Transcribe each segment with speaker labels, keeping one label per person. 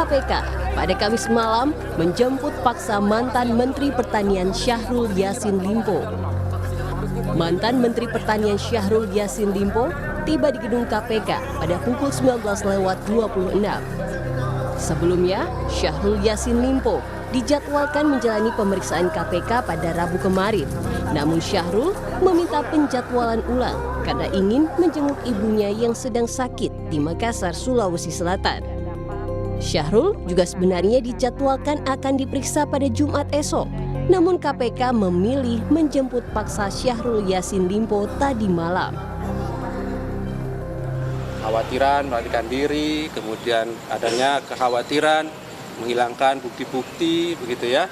Speaker 1: KPK pada Kamis malam menjemput paksa mantan Menteri Pertanian Syahrul Yassin Limpo. Mantan Menteri Pertanian Syahrul Yassin Limpo tiba di gedung KPK pada pukul 19.26. Sebelumnya, Syahrul Yassin Limpo dijadwalkan menjalani pemeriksaan KPK pada Rabu kemarin. Namun Syahrul meminta penjadwalan ulang karena ingin menjenguk ibunya yang sedang sakit di Makassar, Sulawesi Selatan. Syahrul juga sebenarnya dijadwalkan akan diperiksa pada Jumat esok. Namun KPK memilih menjemput paksa Syahrul Yassin Limpo tadi malam.
Speaker 2: Kekhawatiran melarikan diri, kemudian adanya kekhawatiran menghilangkan bukti-bukti begitu ya.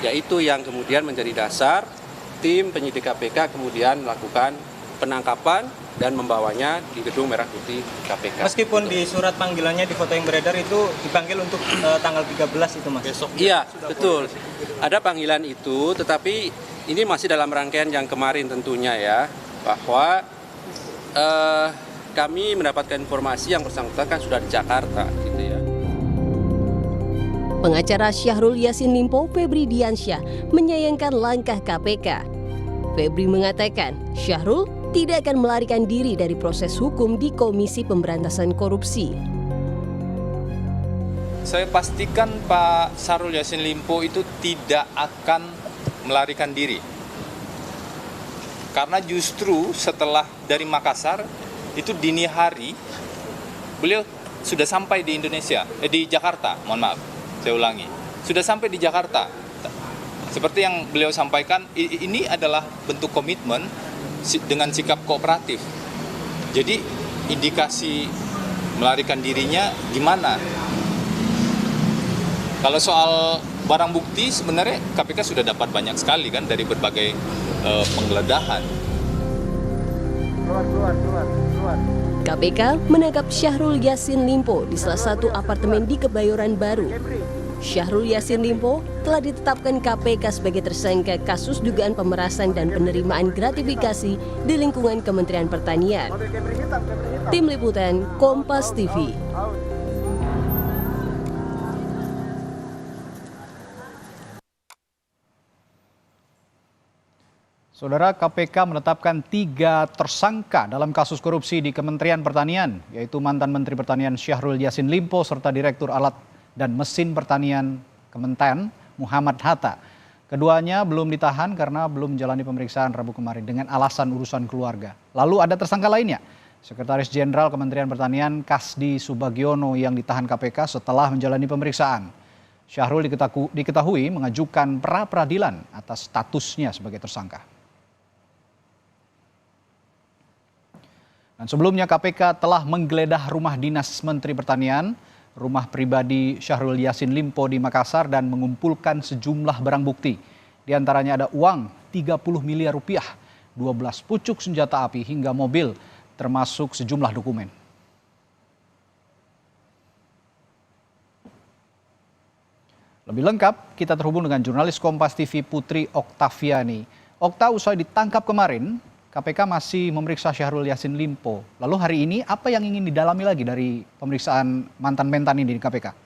Speaker 2: Yaitu yang kemudian menjadi dasar tim penyidik KPK kemudian melakukan penangkapan dan membawanya di gedung Merah Putih KPK.
Speaker 3: Meskipun di surat panggilannya di foto yang beredar itu dipanggil untuk tanggal 13 itu Mas?
Speaker 2: Besok. Iya, betul. Ada panggilan itu, tetapi ini masih dalam rangkaian yang kemarin tentunya ya, bahwa kami mendapatkan informasi yang bersangkutan kan sudah di Jakarta gitu ya.
Speaker 1: Pengacara Syahrul Yassin Limpo, Febri Diansyah, menyayangkan langkah KPK. Febri mengatakan Syahrul tidak akan melarikan diri dari proses hukum di Komisi Pemberantasan Korupsi.
Speaker 4: Saya pastikan Pak Syahrul Yassin Limpo itu tidak akan melarikan diri. Karena justru setelah dari Makassar, itu dini hari, beliau sudah sampai di Indonesia, di Jakarta, mohon maaf, saya ulangi. Sudah sampai di Jakarta. Seperti yang beliau sampaikan, ini adalah bentuk komitmen dengan sikap kooperatif. Jadi indikasi melarikan dirinya gimana? Kalau soal barang bukti sebenarnya KPK sudah dapat banyak sekali kan dari berbagai penggeledahan.
Speaker 1: KPK menangkap Syahrul Yassin Limpo di salah satu apartemen di Kebayoran Baru. Syahrul Yassin Limpo telah ditetapkan KPK sebagai tersangka kasus dugaan pemerasan dan penerimaan gratifikasi di lingkungan Kementerian Pertanian. Tim Liputan Kompas TV.
Speaker 5: Saudara, KPK menetapkan 3 tersangka dalam kasus korupsi di Kementerian Pertanian, yaitu mantan Menteri Pertanian Syahrul Yassin Limpo serta Direktur Alat dan Mesin Pertanian Kementan Muhammad Hatta. Keduanya belum ditahan karena belum menjalani pemeriksaan Rabu kemarin dengan alasan urusan keluarga. Lalu ada tersangka lainnya, Sekretaris Jenderal Kementerian Pertanian Kasdi Subagiono yang ditahan KPK setelah menjalani pemeriksaan. Syahrul diketahui mengajukan pra-peradilan atas statusnya sebagai tersangka. Dan sebelumnya KPK telah menggeledah rumah dinas Menteri Pertanian, rumah pribadi Syahrul Yassin Limpo di Makassar dan mengumpulkan sejumlah barang bukti. Di antaranya ada uang 30 miliar rupiah, 12 pucuk senjata api hingga mobil, termasuk sejumlah dokumen. Lebih lengkap, kita terhubung dengan jurnalis Kompas TV Putri Oktaviani. Okta, usai ditangkap kemarin, KPK masih memeriksa Syahrul Yassin Limpo. Lalu hari ini apa yang ingin didalami lagi dari pemeriksaan mantan mentan ini di KPK?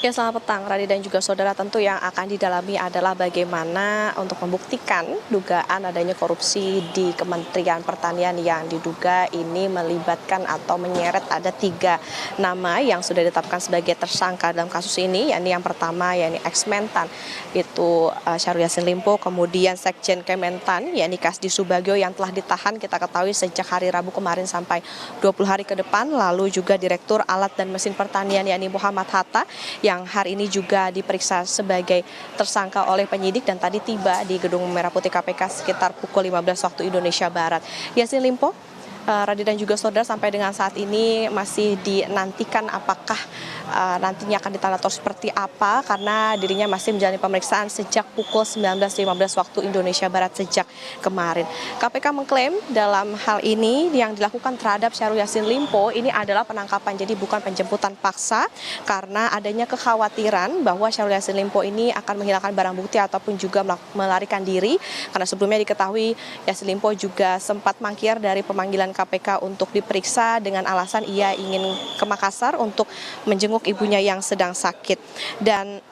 Speaker 6: Ya, selamat petang Radi dan juga saudara. Tentu yang akan didalami adalah bagaimana untuk membuktikan dugaan adanya korupsi di Kementerian Pertanian yang diduga ini melibatkan atau menyeret ada 3 nama yang sudah ditetapkan sebagai tersangka dalam kasus ini, yakni yang pertama yakni ex-mentan itu Syahrul Yassin Limpo, kemudian Sekjen Kementan yakni Kasdi Subagio yang telah ditahan kita ketahui sejak hari Rabu kemarin sampai 20 hari ke depan, lalu juga Direktur Alat dan Mesin Pertanian yakni Muhammad Hatta yang hari ini juga diperiksa sebagai tersangka oleh penyidik dan tadi tiba di Gedung Merah Putih KPK sekitar pukul 15 waktu Indonesia Barat. Yassin Limpo, Radi dan juga saudara, sampai dengan saat ini masih dinantikan apakah nantinya akan ditanda seperti apa, karena dirinya masih menjalani pemeriksaan sejak pukul 19.15 waktu Indonesia Barat sejak kemarin. KPK mengklaim dalam hal ini yang dilakukan terhadap Syahrul Yassin Limpo ini adalah penangkapan, jadi bukan penjemputan paksa, karena adanya kekhawatiran bahwa Syahrul Yassin Limpo ini akan menghilangkan barang bukti ataupun juga melarikan diri, karena sebelumnya diketahui Yassin Limpo juga sempat mangkir dari pemanggilan KPK untuk diperiksa dengan alasan ia ingin ke Makassar untuk menjenguk ibunya yang sedang sakit. Dan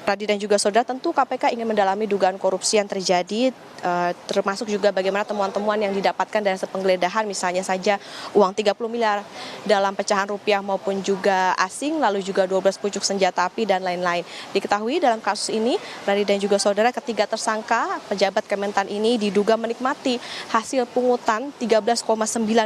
Speaker 6: Radi dan juga saudara, tentu KPK ingin mendalami dugaan korupsi yang terjadi, termasuk juga bagaimana temuan-temuan yang didapatkan dari hasil penggeledahan, misalnya saja uang 30 miliar dalam pecahan rupiah maupun juga asing, lalu juga 12 pucuk senjata api dan lain-lain. Diketahui dalam kasus ini, Radi dan juga saudara, ketiga tersangka pejabat Kementan ini diduga menikmati hasil pungutan 13,9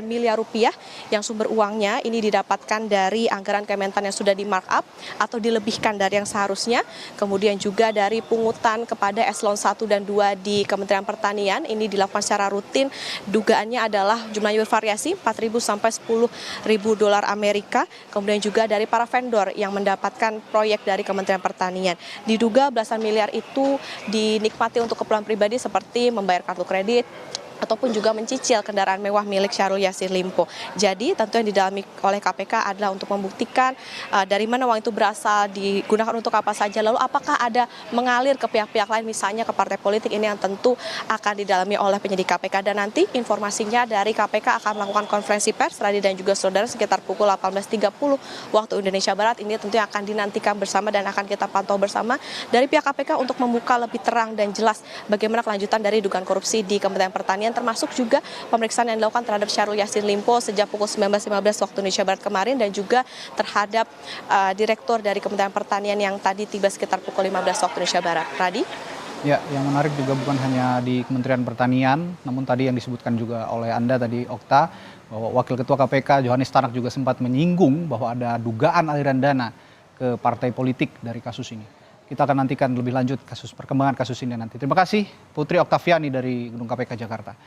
Speaker 6: miliar rupiah yang sumber uangnya ini didapatkan dari anggaran Kementan yang sudah di markup atau dilebihkan dari yang seharusnya. Kemudian juga dari pungutan kepada eselon 1 dan 2 di Kementerian Pertanian ini dilakukan secara rutin. Dugaannya adalah jumlahnya bervariasi 4.000 sampai 10.000 dolar Amerika. Kemudian juga dari para vendor yang mendapatkan proyek dari Kementerian Pertanian. Diduga belasan miliar itu dinikmati untuk keperluan pribadi seperti membayar kartu kredit ataupun juga mencicil kendaraan mewah milik Syahrul Yassin Limpo. Jadi tentu yang didalami oleh KPK adalah untuk membuktikan dari mana uang itu berasal, digunakan untuk apa saja, lalu apakah ada mengalir ke pihak-pihak lain, misalnya ke partai politik. Ini yang tentu akan didalami oleh penyidik KPK. Dan nanti informasinya dari KPK akan melakukan konferensi pers, Radi dan juga saudara, sekitar pukul 18.30 waktu Indonesia Barat. Ini tentu yang akan dinantikan bersama dan akan kita pantau bersama dari pihak KPK untuk membuka lebih terang dan jelas bagaimana kelanjutan dari dugaan korupsi di Kementerian Pertanian, termasuk juga pemeriksaan yang dilakukan terhadap Syahrul Yassin Limpo sejak pukul 19.15 waktu Indonesia Barat kemarin, dan juga terhadap Direktur dari Kementerian Pertanian yang tadi tiba sekitar pukul 15 waktu Indonesia Barat. Radi?
Speaker 5: Ya, yang menarik juga bukan hanya di Kementerian Pertanian, namun tadi yang disebutkan juga oleh Anda tadi, Okta, bahwa Wakil Ketua KPK Johanis Tanak juga sempat menyinggung bahwa ada dugaan aliran dana ke partai politik dari kasus ini. Kita akan nantikan lebih lanjut perkembangan kasus ini nanti. Terima kasih Putri Oktaviani dari Gedung KPK Jakarta.